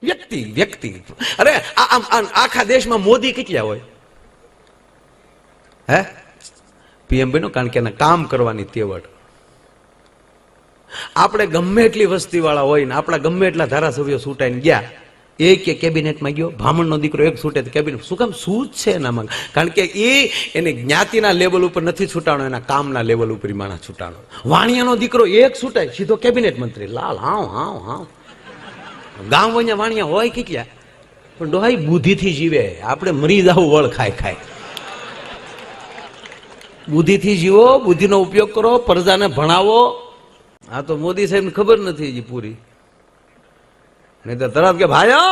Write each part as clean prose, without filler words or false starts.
વ્યક્તિ વ્યક્તિ અરે આખા દેશમાં મોદી કેટલા હોય હે પીએમ બન્યો કારણ કે એના કામ કરવાની તેવડ. આપણે ગમે એટલી વસ્તી વાળા હોય ને આપણા ગમે એટલા ધારાસભ્યો છૂટાઈને ગયા, એક કેબિનેટમાં ગયો, બ્રાહ્મણનો દીકરો એક છૂટે તો કેબિનેટ શું કામ સૂઝ છે એનામાં? કારણ કે એને જ્ઞાતિના લેવલ ઉપર નથી છૂટાણો, એના કામના લેવલ ઉપર માણસ છૂટાણો. વાણિયાનો દીકરો એક છૂટાય સીધો કેબિનેટ મંત્રી. લાલ હાવ હાવ હાવ ગામ વણ્યા વાણિયા હોય કેટલા, પણ ડોહાઈ બુદ્ધિથી જીવે. આપણે મરી જાવ વળ ખાય ખાય. બુદ્ધિથી જીવો, બુદ્ધિનો ઉપયોગ કરો, પ્રજાને ભણાવો. આ તો મોદી સાહેબ ખબર નથી હજી પૂરી. નહીં તો તરત કે ભાઈઓ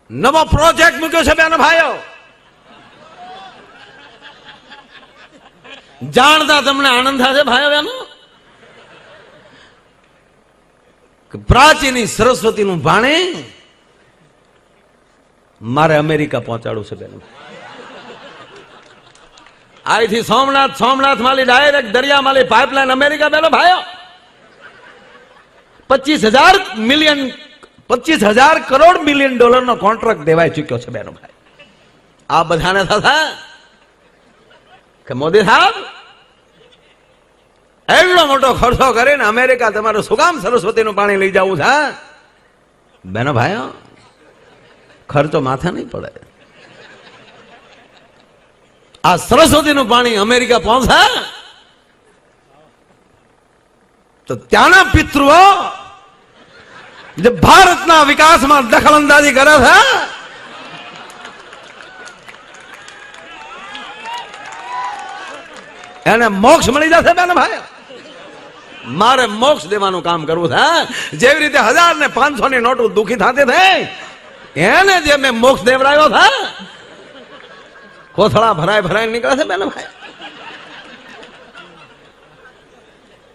નવો પ્રોજેક્ટ મૂક્યો છે બેન ભાઈઓ, જાણતા તમને આનંદ થશે ભાઈઓ બહેનો. પ્રાચીની સરસ્વતીનું ભાણે મારે અમેરિકા પહોંચાડવું છે બેન. અહીંથી સોમનાથ માલી ડાયરેક્ટ દરિયા માલી પાઇપલાઇન અમેરિકા બેનો ભાઈઓ. 25,000 કરોડ મિલિયન ડોલરનો કોન્ટ્રાક્ટ દેવાઈ ચુક્યો છે બેનો ભાઈ. આ બધાને થશે કે મોદી સાહેબ એટલો મોટો ખર્ચો કરીને અમેરિકા તમારું શું કામ સરસ્વતીનું પાણી લઈ જવું છે? બેનો ભાઈઓ ખર્ચો માથે નહીં પડે. આ સરસ્વતીનું પાણી અમેરિકા પહોંચે તો ત્યાંના પિતૃઓ જે ભારતના વિકાસમાં દખલ અંદાજી કરે છે એને મોક્ષ મળી જશે બેન ભાઈ. મારે મોક્ષ દેવાનું કામ કરવું છે. જેવી રીતે 1000 ને 500 ની નોટો દુખી થતી થઈ એને જે મેં મોક્ષ દેવડાવ્યો છે, કોથળા ભરાય નીકળે છે બેન ભાઈ.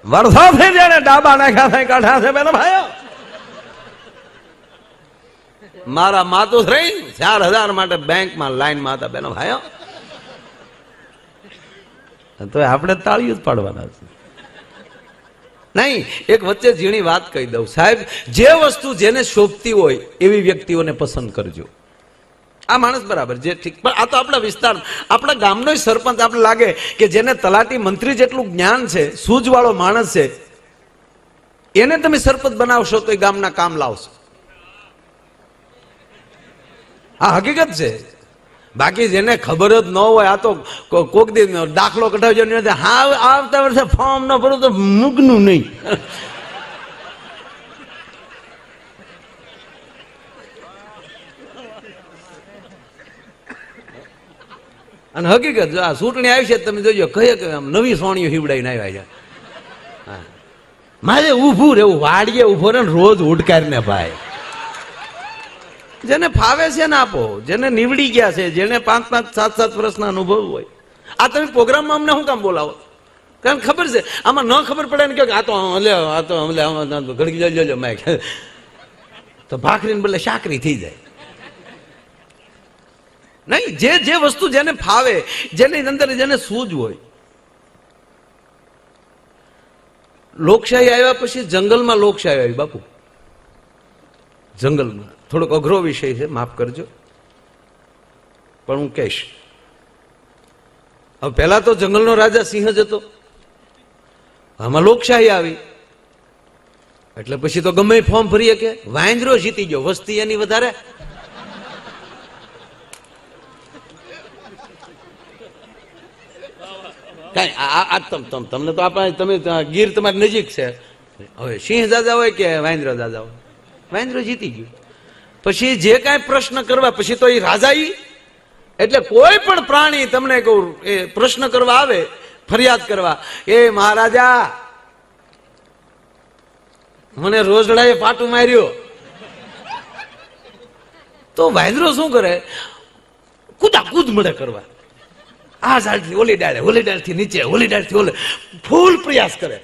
વર્ષોથી જેને ડાબા નાખ્યા છે કાઢ્યા છે બેન ભાઈઓ. મારા માતુસ રહી 4000 માટે બેંકમાં લાઈનમાં હતા બેનો ભાઈઓ. તો આપણે તાળીઓ જ પાડવાના છે નહીં. એક વચ્ચે ઝીણી વાત કહી દઉં સાહેબ, જે વસ્તુ જેને શોભતી હોય એવી વ્યક્તિઓને પસંદ કરજો. આ માણસ બરાબર જે ઠીક, પણ આ તો આપણા વિસ્તાર આપણા ગામનો સરપંચ આપણે લાગે કે જેને તલાટી મંત્રી જેટલું જ્ઞાન છે, સૂઝવાળો માણસ છે, એને તમે સરપંચ બનાવશો તો એ ગામના કામ લાવશો. આ હકીકત છે. બાકી જેને ખબર જ ન હોય, આ તો કોક દી દાખલો કઢાવજો હા આવતા વર્ષે ફોર્મ ન ભરું તો મૂકનું નહીં. અને હકીકત જો આ ચૂંટણી આવી છે તમે જોજો કઈ નવી સોણીઓ હિવડાઈને આવ્યા છે. મારે ઊભું રહેવું, વાડીએ ઉભો રહે રોજ ઉડકારીને ભાઈ. જેને ફાવે છે ને આપો, જેને નીવડી ગયા છે, જેને 5-5, 7-7 વર્ષના અનુભવ હોય. આ તમે પ્રોગ્રામમાં અમને શું કામ બોલાવો? કારણ ખબર છે આમાં ન ખબર પડે ને કે આ તો ઘડકી જજો મેં તો ભાખરીને બદલે શાકરી થઈ જાય. નહીં, જે વસ્તુ જેને ફાવે, જેની અંદર જેને સૂઝ હોય. લોકશાહી આવ્યા પછી જંગલમાં લોકશાહી આવી બાપુ. જંગલમાં થોડોક અઘરો વિષય છે, માફ કરજો, પણ હું કહીશ. હવે પહેલા તો જંગલનો રાજા સિંહ જ હતો, આમાં લોકશાહી આવી એટલે પછી તો ગમે ફોર્મ ભરીએ કે વાંદરો જીતી ગયો, વસ્તી એની વધારે. કઈ તમને તો આપણે તમે ગીર તમારી નજીક છે. હવે સિંહ દાદા હોય કે વાંદરો દાદા હોય, વાંદરો જીતી ગયું. પછી જે કાંઈ પ્રશ્ન કરવા પછી તો એ રાજા એટલે કોઈ પણ પ્રાણી તમને કહું એ પ્રશ્ન કરવા આવે, ફરિયાદ કરવા, એ મહારાજા મને રોજડાએ પાટું માર્યો, તો વાંદરો શું કરે? કૂદ મળે કરવા. આ ઝાડથી ઓલી ડાળે, ઓલી ડાળથી નીચે, ઓલી ડાળથી ઓલે, ફૂલ પ્રયાસ કરે.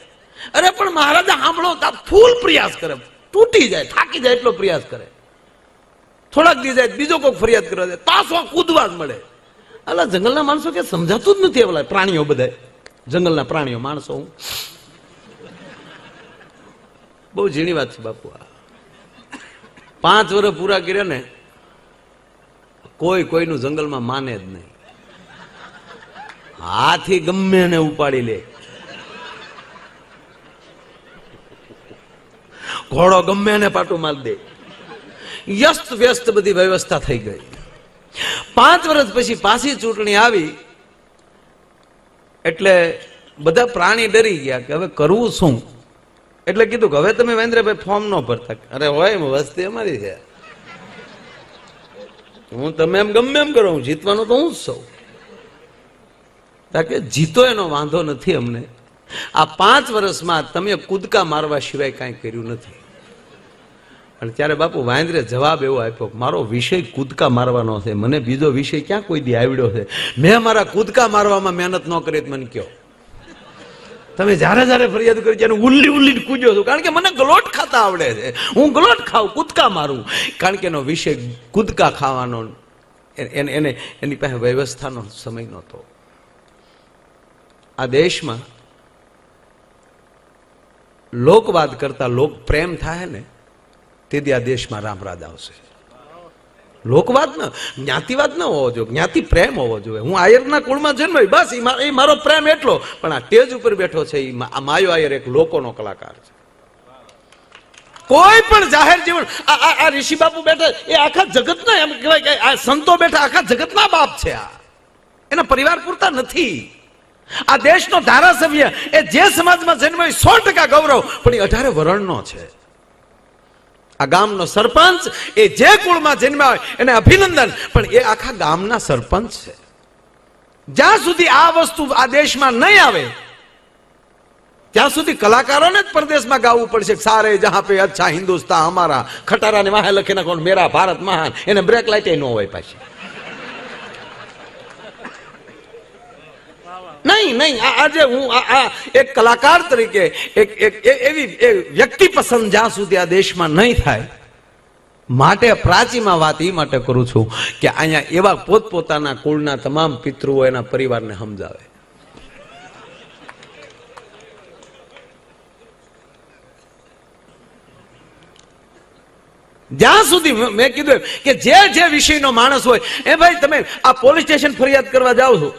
અરે પણ મહારાજા સાંભળો, ફૂલ પ્રયાસ કરે, તૂટી જાય, થાકી જાય એટલો પ્રયાસ કરે. થોડાક દી જાય બીજો કોઈ ફરિયાદ કરવા જાય, પાછો કૂદવા જ મળે. અલા જંગલના માણસો કે સમજાતું જ નથી. ઓલા પ્રાણીઓ બધા જંગલના પ્રાણીઓ, માણસો બહુ ઝીણી વાત છે બાપુ. 5 વર્ષ પૂરા કર્યા ને કોઈનું જંગલમાં માને જ નહીં. હાથી ગમે એને ઉપાડી લે, ઘોડો ગમે એને પાટું મારી દે. વ્યસ્ત વ્યસ્ત બધી વ્યવસ્થા થઈ ગઈ. 5 વર્ષ પછી પાછી ચૂંટણી આવી એટલે બધા પ્રાણી ડરી ગયા કે હવે કરવું શું. એટલે કીધું કે હવે તમે મહેન્દ્રભાઈ ફોર્મ ન ભરતા. અરે હોય વસ્તી અમારી છે, હું તમે એમ ગમે એમ કરો, હું જીતવાનો તો હું જ સૌ. કે જીતો એનો વાંધો નથી અમને. આ 5 વર્ષમાં તમે કૂદકા મારવા સિવાય કાંઈ કર્યું નથી. અને ત્યારે બાપુ વાંદરે જવાબ એવો આપ્યો, મારો વિષય કૂદકા મારવાનો છે, મને બીજો વિષય ક્યાં કોઈ દી આવડ્યો છે. મેં મારા કૂદકા મારવામાં મહેનત ન કરી મને કયો. તમે જ્યારે ફરિયાદ કરી ત્યારે ઉલ્લી કૂદ્યો છું, કારણ કે મને ગલોટ ખાતા આવડે છે. હું ગલોટ ખાઉં, કૂદકા મારું, કારણ કે એનો વિષય કૂદકા ખાવાનો. એની પાસે વ્યવસ્થાનો સમય નહોતો. આ દેશમાં લોકવાદ કરતા લોક પ્રેમ થાય ને તેથી આ દેશમાં રામરાજ આવશે. લોકવાદ ન, જ્ઞાતિવાદ ન હોવો જોઈએ, જ્ઞાતિ પ્રેમ હોવો જોઈએ. હું આયરના કુળમાં જન્મ્યો, બસ એ મારો પ્રેમ એટલો. પણ આ સ્ટેજ ઉપર બેઠો છે એ માયો આયર એક લોકોનો કલાકાર છે. કોઈ પણ જાહેર જીવન, આ ઋષિ બાપુ બેઠા એ આખા જગતના, એમ કહેવાય કે આ સંતો બેઠા આખા જગતના બાપ છે. આ એના પરિવાર પૂરતા નથી. આ દેશનો ધારાસભ્ય એ જે સમાજમાં જન્મ્યો 100% ગૌરવ, પણ એ 18 વર્ણનો છે. આ ગામનો સરપંચ એ જે કુળમાં જન્મ્યા હોય એને અભિનંદન, પણ એ આખા ગામના સરપંચ છે. જ્યાં સુધી આ વસ્તુ આ દેશમાં નહીં આવે ત્યાં સુધી કલાકારોને જ પરદેશમાં ગાવું પડશે. સારે જહાં પે અચ્છા હિન્દુસ્તાન હમારા, ખટારાને વાહે લખી નાખો મેરા ભારત મહાન. એને બ્રેક લાઇટ ન હોય પાછી. નહીં, આજે હું એક કલાકાર તરીકે એવી વ્યક્તિ પસંદ જ્યાં સુધી આ દેશમાં નહીં થાય, માટે પ્રાચીમાં વાત એ માટે કરું છું કે અહીંયા એવા પોતપોતાના કુળના તમામ પિતૃઓ એના પરિવારને સમજાવે. જ્યાં સુધી મેં કીધું કે જે વિષયનો માણસ હોય એ ભાઈ તમે આ પોલીસ સ્ટેશન ફરિયાદ કરવા જાઓ છો.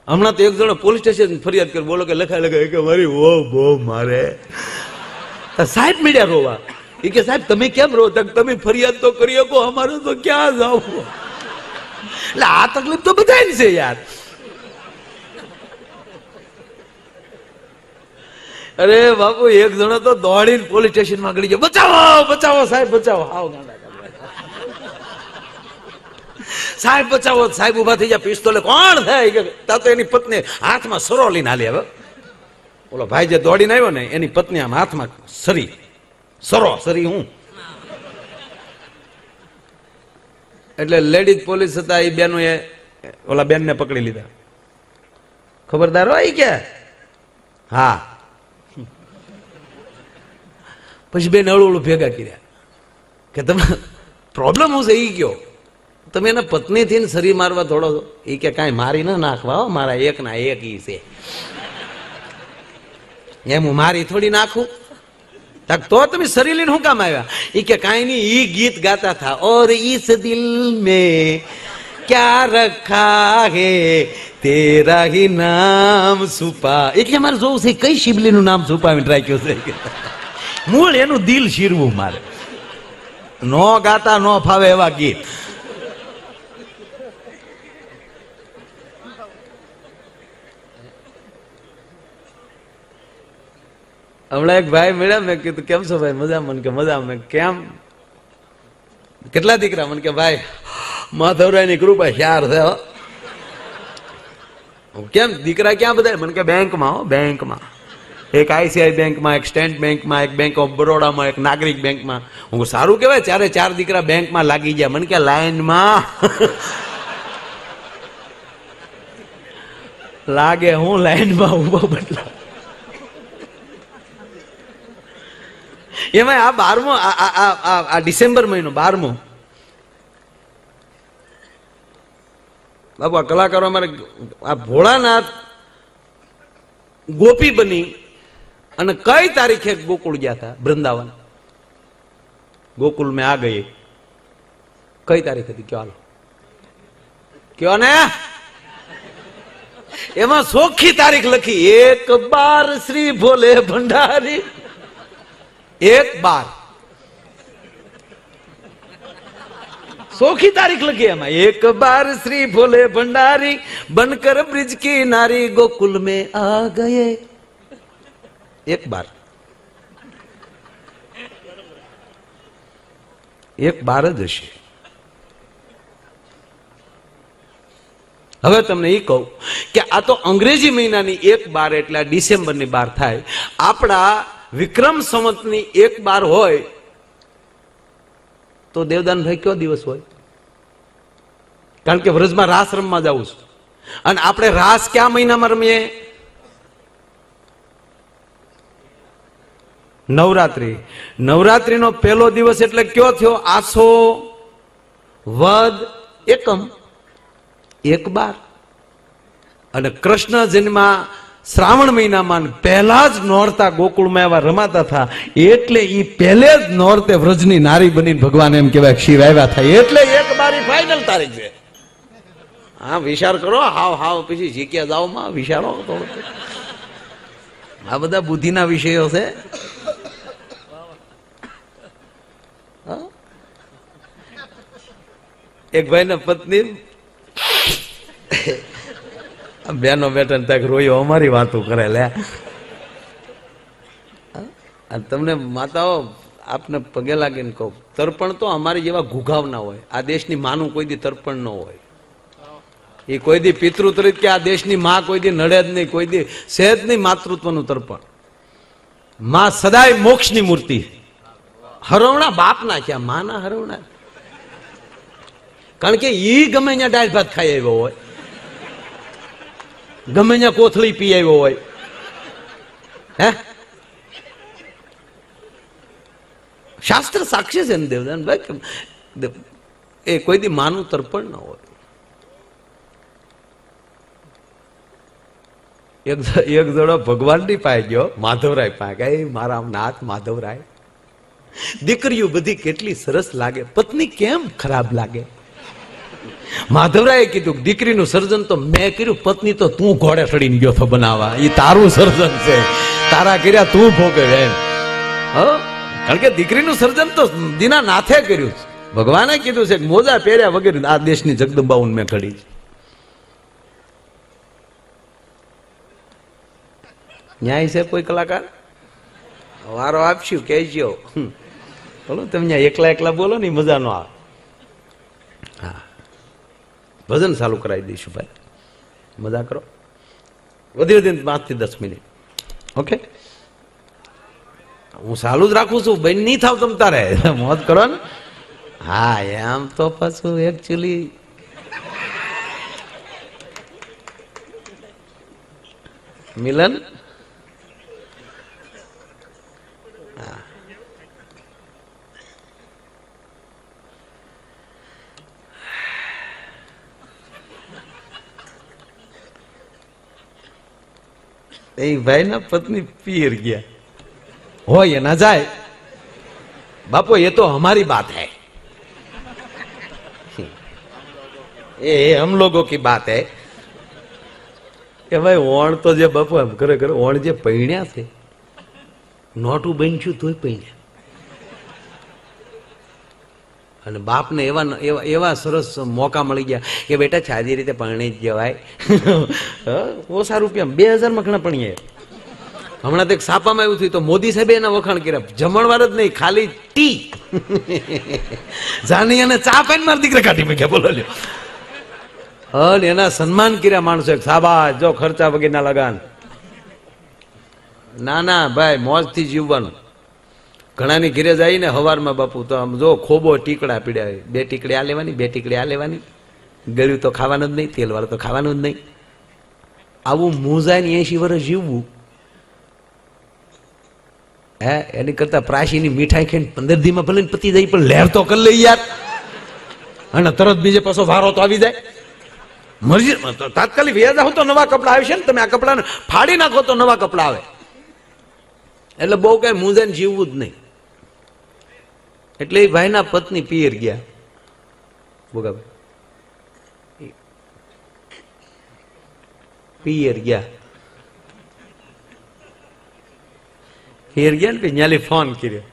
હમણાં તો એક જણો પોલીસ સ્ટેશન ફરિયાદ કરી, બોલો કે લખાય કે મારી બહુ મારે. સાહેબ મીડિયા રોવા. એ કે સાહેબ તમે કેમ રો? તમે ફરિયાદ તો કરી શકો, અમારે તો ક્યાં જાવ. એટલે આ તકલીફ તો બધાને છે યાર. અરે બાપુ એક જણો તો દોડીને પોલીસ સ્ટેશનમાં ગળી ગયો, બચાવો સાહેબ બચાવો. આવ ગાંડા સાહેબ બચાવો. સાહેબ ઉભા થઈ ગયા, પિસ્તોલે કોણ થાય તો એની પત્ની હાથમાં સરો લઈને હાલી. હવે ઓલો ભાઈ જે દોડીને આવ્યો ને એની પત્ની આમ હાથમાં સરી હું. એટલે લેડીઝ પોલીસ હતા એ બેનો એ ઓલા બેનને પકડી લીધા. ખબરદાર હોય કે હા. પછી બેન હળું ભેગા કર્યા કે તમે પ્રોબ્લેમ હું છે એ કયો. તમે એના પત્નીથી શરીર મારવા થોડો છો. એ કે કાંઈ મારી ના નાખવા, મારા એક ના એક ઈ છે. એમ હું મારી થોડી નાખું તો તમે શરીર લઈને શું કામ આવ્યા? એ કે કાંઈ નહીં, ઈ ગીત ગાતા થા ઓર ઇસ દિલ મેં ક્યા રખા હે તેરા હી નામ છુપા. એટલે મારે જોવું છે કઈ શિબલીનું નામ છુપાવીને રાખ્યું છે. મૂળ એનું દિલ શીરવું મારે. નો ગાતા નો ફાવે એવા ગીત. હમણાં એક ભાઈ મળ્યા, મેં કીધું કેમ છો ભાઈ? મજામાં. કે મજામાં. કેમ કેટલા દીકરા? મને કે ભાઈ માધવરાયની કૃપા 4 છે. કેમ દીકરા ક્યાં બધા? મને કે બેંકમાં. બેંકમાં એક ICICI બેંકમાં, એક સ્ટેટ બેંકમાં, એક બેંક ઓફ બરોડામાં, એક નાગરિક બેંકમાં. હું સારું કહેવાય, 4 દીકરા બેંકમાં લાગી ગયા. મને કે લાઈનમાં લાગે હું લાઈનમાં ઉભો બદલા. એમાં આ 12મો આ ડિસેમ્બર મહિનો 12મો બાપુ આ કલાકારો અમારે આ ભોળાનાથ ગોપી બની અને કઈ તારીખે ગોકુળ ગયા હતા? વૃંદાવન. ગોકુલ મેં આ ગઈ કઈ તારીખ હતી? કયો હાલો, કયો ને. એમાં ચોખ્ખી તારીખ લખી, 1/12 શ્રી ભોલે ભંડારી. 1/12 ચોખ્ખી તારીખ લખી એમાં. 1/12 શ્રી ભોલે ભંડારી બનકર બ્રિજ કી નારી ગોકુલ में आ गए. 1/12 1/12 જ હશે. હવે તમને એ કહું કે આ તો અંગ્રેજી મહિનાની 1/12 એટલે ડિસેમ્બરની 12 થાય. આપણા વિક્રમ સંવતની 1/12 હોય તો દેવદાનભાઈ કયો દિવસ હોય? કારણ કે વ્રજમાં રાસ રમવા જવું છે અને આપણે રાસ કયા મહિનામાં રમીએ? નવરાત્રી. નવરાત્રીનો પહેલો દિવસ એટલે કયો થયો? આસો વદ એકમ 1/12. અને કૃષ્ણ જન્મ શ્રાવણ મહિનામાં પહેલા જ નોરતા ગોકુળમાં એવા રમાતા હતા એટલે ઈ પહેલે જ નોરતે વ્રજની નારી બનીને ભગવાન એમ કહેવાય શિવ આવ્યા થાય એટલે 1/12 ફાઇનલ તારીખ છે. હા, વિચાર કરો. હાવ પછી શીખ્યા જાઓ માં વિચારો થોડું. આ બધા બુદ્ધિના વિષયો છે. એક ભાઈ ને પત્ની બેનો બેટા તક રોયો અમારી વાતો કરે લે. તમને માતાઓ આપને પગે લાગીને કહું, તર્પણ તો અમારી જેવા ઘુઘાવ ના હોય. આ દેશની માનું કોઈ દી તર્પણ ન હોય. એ કોઈ દી પિતૃ તરીકે આ દેશની માં કોઈ દી નડે જ નહીં, કોઈ દી સહેજ નહીં માતૃત્વનું તર્પણ. માં સદાય મોક્ષની મૂર્તિ. હરવણા બાપના ક્યાં, માના હરવણા. કારણ કે ઈ ગમે ત્યાં દાળ ભાત ખાઈ આવ્યો હોય, ગમે ત્યાં કોથળી પી આવ્યો હોય, હે શાસ્ત્ર સાક્ષી છે ને દેવદાન ભાઈ, એ કોઈ દી માનું તર્પણ ન હોય. એક જણો ભગવાનની પાસે ગયો, માધવરાય પાસે. મારા નાથ માધવરાય, દીકરીઓ બધી કેટલી સરસ લાગે, પત્ની કેમ ખરાબ લાગે? માધવરાયે કીધું દીકરીનું સર્જન તો મેં કર્યું, પત્ની તો તું ઘોડે ચડીને ગયો છો બનાવવા. એ તારું સર્જન છે, તારા કર્યા તું ભોગવે એમ. કારણ કે દીકરીનું સર્જન તો દીના નાથે કર્યું છે. ભગવાને કીધું છે મોજા પહેર્યા વગેરે આ દેશની જગદંબાઉન મેં ઘડી. ન્યાય છે કોઈ કલાકાર? વારો આપશું કહેજો. બોલો તમે એકલા એકલા બોલો ને મજા નો આવે. હા, ભજન ચાલુ કરાવી દઈશું ભાઈ, મજા કરો. વધી 5 થી 10 મિનિટ. ઓકે, હું ચાલુ જ રાખું છું. બેન નહીં થાવ તમ તારે મોજ કરો ને. હા, એમ તો પાછું એકચ્યુઅલી મિલન એ ભાઈ ના પત્ની પિયર ગયા હોય ના જાય. બાપો ये तो हमारी बात है, ये हम लोगों की बात है કે ભાઈ ઓણ તો જે બાપુ એમ ખરેખર ઓણ જે પૈણ્યા છે નોટું બન્યું તોય પૈણ્યા. અને બાપને એવા સરસ મોકા મળી ગયા કે બેટા સાદી રીતે પરણી જ જવાય. ઓછા રૂપિયા 2000 માં ઘણા પણીએ. હમણાં તો એક છાપામાં એવું થયું તો મોદી સાહેબે એના વખાણ કર્યા. જમણવાર જ નહીં, ખાલી ટી જાની અને ચા પાઈને મારા દીકરા કાઢી મૂક્યા. બોલો લ્યો. અને એના સન્માન કર્યા માણસો. એક સાબાસ, જો ખર્ચા વગેરેના લગાન. ના ના ભાઈ, મોજથી જીવવાનું. ઘણાની ઘેરે જાય ને હવારમાં બાપુ તો આમ જો ખોબો ટીકડા પીડ્યા હોય. 2 ટીકડી આ લેવાની, 2 ટીકડી આ લેવાની. ગળ્યું તો ખાવાનું જ નહીં, તેલ વાળું તો ખાવાનું જ નહીં. આવું મૂંઝાઈને 80 વર્ષ જીવવું, હે એની કરતા પ્રાચીની મીઠાઈ ખાઈને 15 દીમાં ભલે પતી જાય પણ લહેર તો કરી લઈ યાર. અને તરત બીજે પાછો વારો તો આવી જાય. મરજી તાત્કાલિક વ્યાજ આવો તો નવા કપડા આવે છે ને. તમે આ કપડાને ફાડી નાખો તો નવા કપડા આવે. એટલે બહુ કઈ મૂંઝાઈને જીવવું જ નહીં. એટલે એ ભાઈના પત્ની પિયર ગયા. ભોગાભાઈ પિયર ગયા. પિયર ગયા ને ન્યાલી ફોન કર્યો.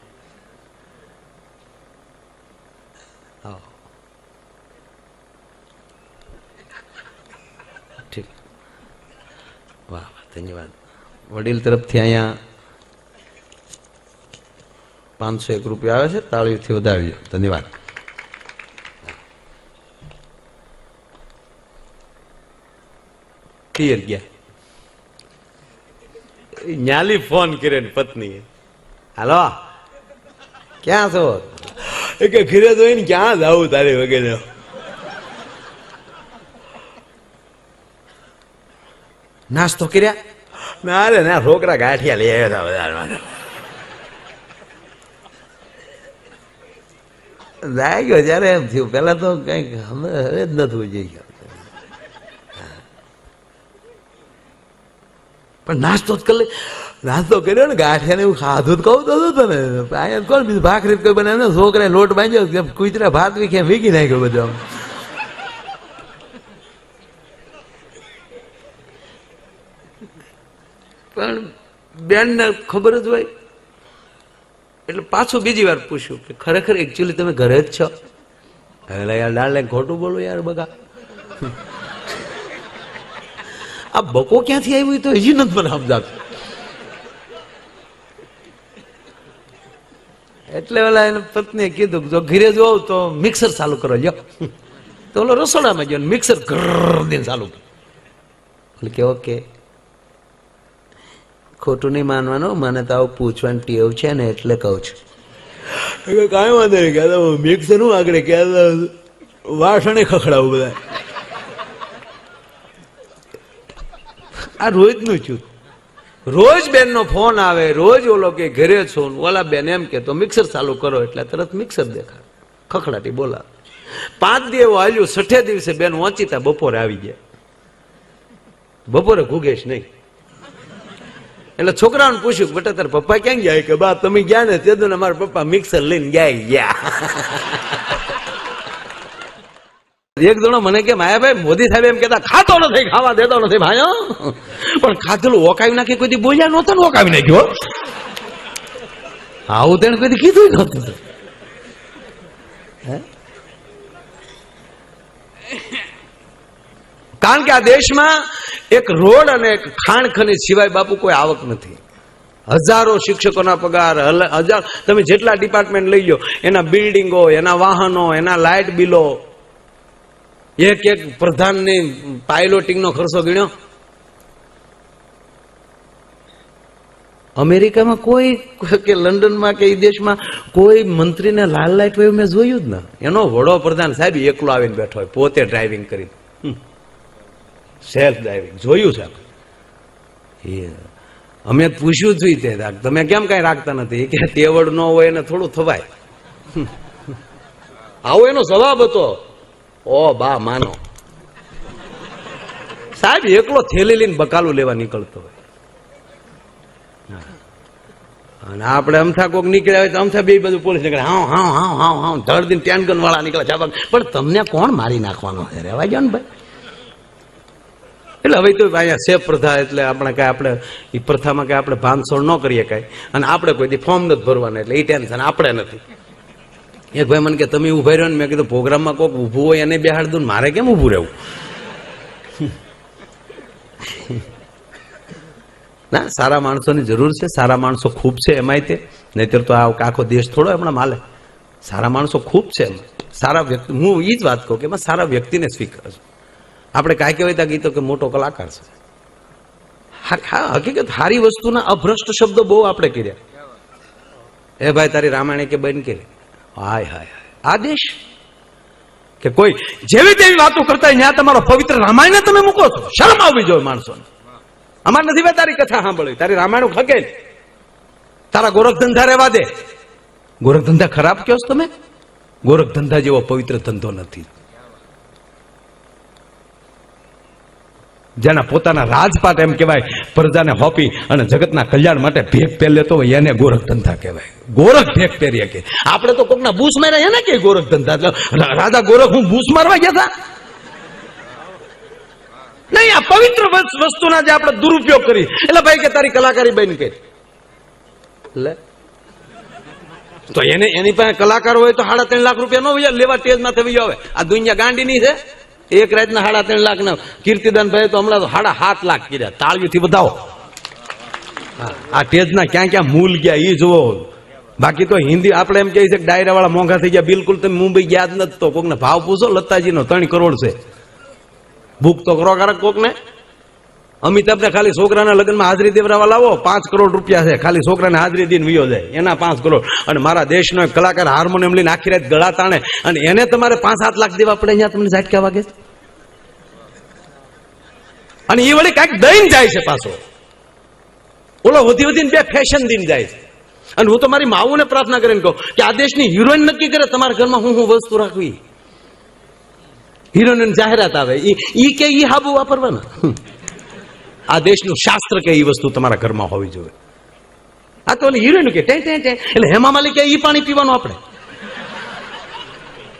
ઠીક, વાહ વાહ, ધન્યવાદ. વડીલ તરફથી અહીંયા 501 રૂપિયા આવે છે, તાળીઓથી વધાવ્યો. ધન્યવાદ. પિયર ગયા. ન્યાલી ફોન કરે ને પત્ની, હાલો ક્યાં છો? એ કે ઘરે તો ને ક્યાં જાવું તારે વગેરે. નાસ્તો કર્યા? ના રે ના, છોકરા ગાંઠિયા લઈ આવ્યા હતા બજારમાં. લાગ્યો જયારે એમ થયું, પેલા તો કઈક હવે જ નથી જઈ ગયો, પણ નાસ્તો જ કરી નાસ્તો કર્યો ને, ગાંઠિયા ને એવું ખાધું કહું તો તને. અહીંયા કોણ બીજું ભાખરી કોઈ બનાવે, છોકરા લોટ બાંધ્યો, કુતરા ભાત વીખે વીખી નાખ્યો બધો. પણ બેન ને ખબર જ હોય એટલે પાછું બીજી વાર પૂછ્યું કે ખરેખર એકચ્યુઅલી તમે ઘરે જ છો? એટલે યાર ડાળ ખોટું બોલું યાર બગા, આ બકો ક્યાંથી આવ્યું તો હજી નથી મને સમજાતું. એટલે ઓલા એને પત્નીએ કીધું જો ઘરે જોવ તો મિક્સર ચાલુ કરો લ્યો. તો ઓલો રસોડામાં ગયો મિક્સર દઈને ચાલુ કર્યું. કે ઓકે, ખોટું નહીં માનવાનું, મને તો આવું પૂછવાની ટેવ છે ને એટલે કહું છું. કાંઈ વાંધો નહીં, કહેતો મિક્સર હું આગળ કહેતો વાસણે ખખડાવું બધા. આ રોજનું છું, રોજ બેનનો ફોન આવે, રોજ ઓલો કે ઘરે છો, ઓલા બેન એમ કે તો મિક્સર ચાલુ કરો એટલે તરત મિક્સર દેખાય, ખખડાટી બોલા. 5 દી એવું હાલ્યું, 6 દિવસે બેન વાંચીતા બપોરે આવી ગયા. બપોરે ઘૂગેશ નહીં. એટલે છોકરાઓને પૂછ્યું બેટા તારા પપ્પા ક્યાં ગયા? કે બા તમે ગયા ને તે દુને મારા પપ્પા મિક્સર લઈને ગયા. એક જણો મને કે માયાભાઈ મોદી સાહેબ એમ કેતા ખાતો નથી, ખાવા દેતો નથી ભાઈઓ, પણ ખાધેલું ઓકાવી નાખી કોઈ બોલ્યા નહોતા ને ઓકાવી નાખ્યો. આવું તેને કોઈ કીધું નતું. કારણ કે આ દેશમાં એક રોડ અને એક ખાણ ખનીજ સિવાય બાપુ કોઈ આવક નથી. હજારો શિક્ષકોના પગાર, હજાર તમે જેટલા ડિપાર્ટમેન્ટ લઈ લો, એના બિલ્ડિંગો, એના વાહનો, એના લાઇટ બિલો, એક એક પ્રધાનની પાયલોટિંગનો ખર્ચો ગણ્યો. અમેરિકામાં કોઈ કે લંડનમાં કે એ દેશમાં કોઈ મંત્રીને લાલ લાઇટ હોય મેં જોયું જ ના. એનો વડો પ્રધાન સાહેબ એકલો આવીને બેઠો હોય, પોતે ડ્રાઇવિંગ કરી, સેલ્ફ ડ્રાઇવિંગ જોયું છે. અમે પૂછ્યું જ તે તમે કેમ કઈ રાખતા નથી? કે તેવડ ન હોય એને થોડું થવાય. આવો એનો જવાબ હતો. ઓ બા માનો, સાહેબ એકલો થેલી લઈને બકાલું લેવા નીકળતો હોય, અને આપણે અમથા કોક નીકળ્યા હોય તો અમથા બે બધું પોલીસ નીકળે, હા હા હા હા હા ધડ દિન ટેનગન વાળા નીકળે છે. પણ તમને કોણ મારી નાખવાનો છે? રહેવા જાવ ને ભાઈ. એટલે હવે તો અહીંયા સેફ પ્રથા, એટલે આપણે કઈ આપણે એ પ્રથામાં કઈ આપણે ભાંગછોડ ન કરીએ કઈ, અને આપણે કોઈ ફોર્મ નથી ભરવાના, એટલે એ ટેન્શન આપણે નથી. એક ભાઈ મને કે તમે ઉભા રહ્યો ને, મેં કીધું પ્રોગ્રામમાં કોઈક ઊભું હોય એને બેહાડ દઉં, મારે કેમ ઊભું રહેવું? ના, સારા માણસોની જરૂર છે, સારા માણસો ખૂબ છે એમાંય તે, નહીતર તો આખો દેશ થોડો હમણાં માલે. સારા માણસો ખૂબ છે એમાં, સારા વ્યક્તિ. હું એ જ વાત કહું કે એમાં સારા વ્યક્તિને સ્વીકારજો. આપણે કાંઈ કહેવાય ગીતો કે મોટો કલાકાર છે. હા, હકીકત સારી વસ્તુના અભ્રષ્ટ શબ્દો બહુ આપણે કર્યા. એ ભાઈ તારી રામાયણ કે બન કે હાય હાય આદેશ કે કોઈ જેવી તેવી વાતો કરતા હોય ત્યાં તમારો પવિત્ર રામાયણ તમે મૂકો છો. શરમ આવવી જોઈએ માણસોને. અમારે નથી ભાઈ તારી કથા સાંભળવી, તારી રામાયણ ખકે, તારા ગોરખ ધંધા રહેવા દે. ગોરખ ધંધા ખરાબ કહો છો તમે? ગોરખ ધંધા જેવો પવિત્ર ધંધો નથી. જેના પોતાના રાજપાટ એમ કહેવાય પ્રજાને હોપી અને જગતના કલ્યાણ માટે ભેગ પહેર લેતો હોય એને ગોરખ ધંધા કહેવાય. ગોરખ ભેગ પહેરીએ કે આપણે તો કોકના બૂસ માર્યા એને કે ગોરખ ધંધા. રાજા ગોરખ હું બૂસ મારવા ગયા હતા નહીં. આ પવિત્ર વસ્તુના જે આપણે દુરુપયોગ કરી એટલે ભાઈ કે તારી કલાકારી બંધ કરી લે તો એને એની પાસે કલાકાર હોય તો 3.5 લાખ રૂપિયા ન લેવા સ્ટેજ માં થવી આવે. આ દુનિયા ગાંડી ની છે. એક રાતના 3.5 લાખ ના કીર્તિદાન ભાઈ તો હમણાં તો 7.5 લાખ કર્યા. તાળીઓથી બધાઓ આ સ્ટેજ ના ક્યાં ક્યાં મૂલ ગયા ઈ જુઓ. બાકી તો હિન્દી આપણે એમ કહે છે કે ડાયરા વાળા મોંઘા થઈ ગયા. બિલકુલ તમે મુંબઈ ગયા જ નથી તો કોકને ભાવ પૂછો. લતાજી નો 3 કરોડ છે. ભૂખ તો કરો કારક કોક ને. અમિતાભ ને ખાલી છોકરાના લગ્નમાં હાજરી દેવરાવા લાવો 5 કરોડ રૂપિયા છે. ખાલી છોકરાને હાજરી દઈને વિયો જાય એના 5 કરોડ. અને મારા દેશનો એક કલાકાર હાર્મોનિયમ લઈને આખી રાત ગળા તાણે અને એને તમારે 5-7 લાખ દેવા પડે. અહીંયા તમને ઝાટકા વાગે અને એ વળી કાંઈક દઈને જાય છે પાછો. ઓલો વધી વધીને 2 ફેશન દઈને જાય છે. અને હું તો મારી માવુને પ્રાર્થના કરીને કહું કે આ દેશની હિરોઈન નક્કી કરે તમારા ઘરમાં હું વસ્તુ રાખવી. હિરોઈન જાહેરાત આવે ઈ કે ઈ હાબુ વાપરવાના. આ દેશનું શાસ્ત્ર કે એ વસ્તુ તમારા ઘરમાં હોવી જોઈએ. આ તો હિરોઈન કે એટલે હેમા માલિકે ઈ પાણી પીવાનું આપણે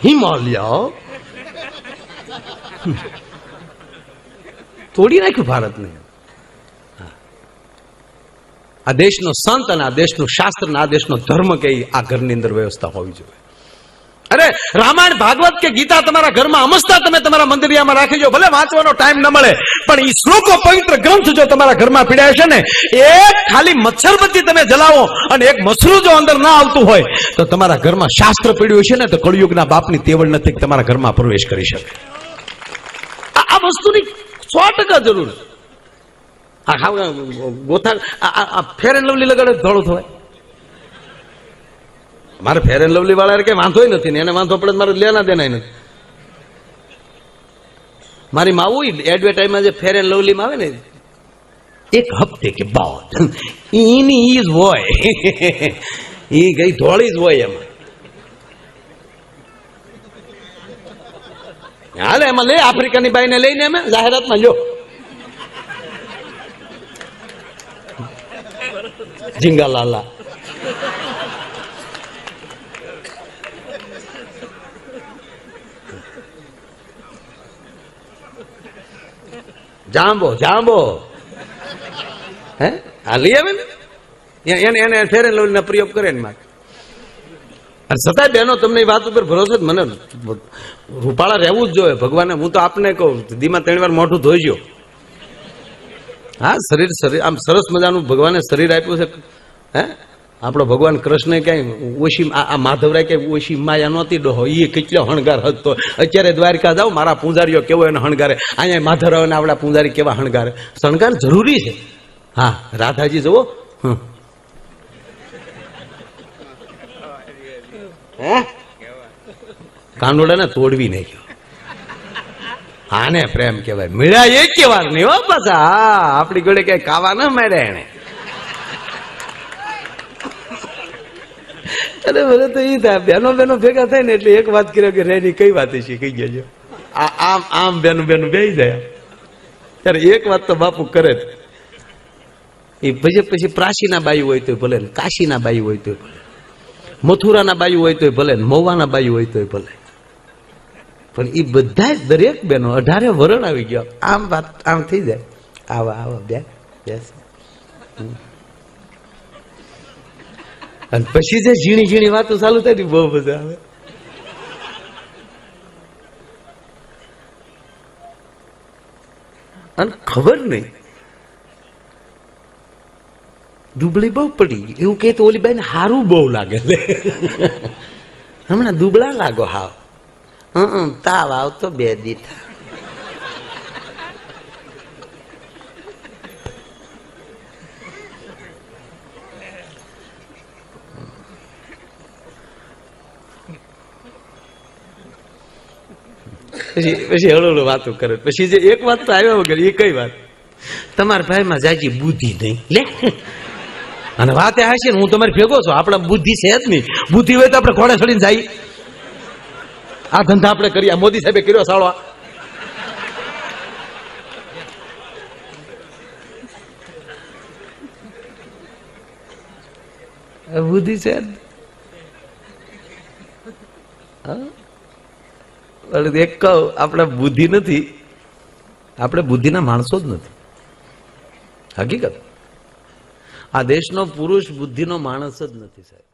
હિમાલય તોડી નાખ્યું ભારતને. આ દેશનો સંત અને આ દેશનું શાસ્ત્ર અને આ દેશનો ધર્મ કે આ ઘરની અંદર વ્યવસ્થા હોવી જોઈએ. અરે રામાયણ ભાગવત કે ગીતા તમારા ઘરમાં અમસ્તા તમે તમારા મંદિરિયામાં રાખી જો. ભલે વાંચવાનો ટાઈમ ન મળે પણ એ શ્લોકો પવિત્ર ગ્રંથ જો તમારા ઘરમાં પીડાય છે ને એક ખાલી મચ્છરબત્તી તમે જલાવો અને એક મસરું જો અંદર ના આવતું હોય તો તમારા ઘરમાં શાસ્ત્ર પીડ્યું છે ને તો કળિયુગના બાપની તેવડ નથી તમારા ઘરમાં પ્રવેશ કરી શકે. આ વસ્તુની 100% જરૂર છે. આ ગોથા ફેર એન્ડ લવલી લગાડે ધોળો થવાય. મારે ફેર એન્ડ લવલી વાળા કઈ વાંધો નથી ને એને વાંધો પડે મારે લેના દેના નથી. મારી માવું એડવર્ટાઈઝમાં જે ફેર એન્ડ લવલી માં આવે ને એક હપ્તે કે બાદ એની ઈ જ હોય ઈ ગઈ ધોળી જ હોય એમાં. હાલે એમાં લે આફ્રિકાની બાઈને લઈને અમે જાહેરાતમાં લ્યો ઝીંગા લાલા. જાંબો જાંબો હે આ લઈ આવે ને એને ફેર એન્ડ લવલી ના પ્રયોગ કરે ને માટે. અને છતાંય બહેનો તમને એ વાત ઉપર ભરોસો જ મને રૂપાળા રહેવું જ જોઈએ. ભગવાને હું તો આપને કહું દીમાં 3 વાર મોઢું ધોઈજો. હા શરીર આમ સરસ મજાનું ભગવાને શરીર આપ્યું છે. હે આપણો ભગવાન કૃષ્ણ ક્યાંય ઓછી આ માધવરાય ક્યાંય ઓછી માયા નહોતી ડોહો. એ કેટલો હણગાર હતો. અત્યારે દ્વારકા જાઓ મારા પૂંજારીઓ કેવો એને હણગારે. અહીંયા માધવરાયને આપણા પૂંજારી કેવા હણગારે. શણગાર જરૂરી છે. હા રાધાજી જુઓ કાંડોડાને તોડવી નાખ્યો. આને પ્રેમ કહેવાય. મળ્યા એક વાર નહીં હો પાછા. હા આપડી જોડે કઈ કાવા ના માર્યા એને. અરે મને તો એ થાય બેનો ભેગા થાય ને એટલે એક વાત કર્યો કે રેની કઈ વાત છે કઈ ગયો. આમ આમ બેનું બેહી જાય ત્યારે એક વાત તો બાપુ કરે જ. એ પછી પ્રાચીના બાયુ હોય તો ભલે, કાશીના બાયુ હોય તો ભલે, મથુરાના બાયુ હોય તો ભલે, મહુવાના બાયુ હોય તો ભલે, પણ એ બધા દરેક બેનો 18 વરણ આવી ગયો. આમ વાત આમ થઈ જાય. આવા આવા બેસ અને પછી જે ઝીણી ઝીણી વાતો ચાલુ થાય ને બહુ મજા આવે. અને ખબર નહીં દુબળી બહુ પડી એવું કે તો ઓલી બેન હારું બહુ લાગે હમણાં દુબળા લાગો હાવ. તાવ આવતો 2 દીઠા. પછી હળવળું વાતો કરે. પછી જે એક વાત તો આવ્યા વગર એ કઈ વાત તમારા ભાઈમાં જાજી બુદ્ધિ નહીં લે. અને વાત એ હાશે ને હું તમારી ભેગો છું. આપણા બુદ્ધિ છે જ નહીં. બુદ્ધિ હોય તો આપણે ઘોડે ચડીને જાય. આ ધંધા આપણે કરીએ. મોદી સાહેબે કર્યો સાળો. બુદ્ધિ છે જ. હા? એક કહું, આપણે બુદ્ધિ નથી, આપણે બુદ્ધિના માણસો જ નથી. હકીકત આ દેશનો પુરુષ બુદ્ધિનો માણસ જ નથી સાહેબ.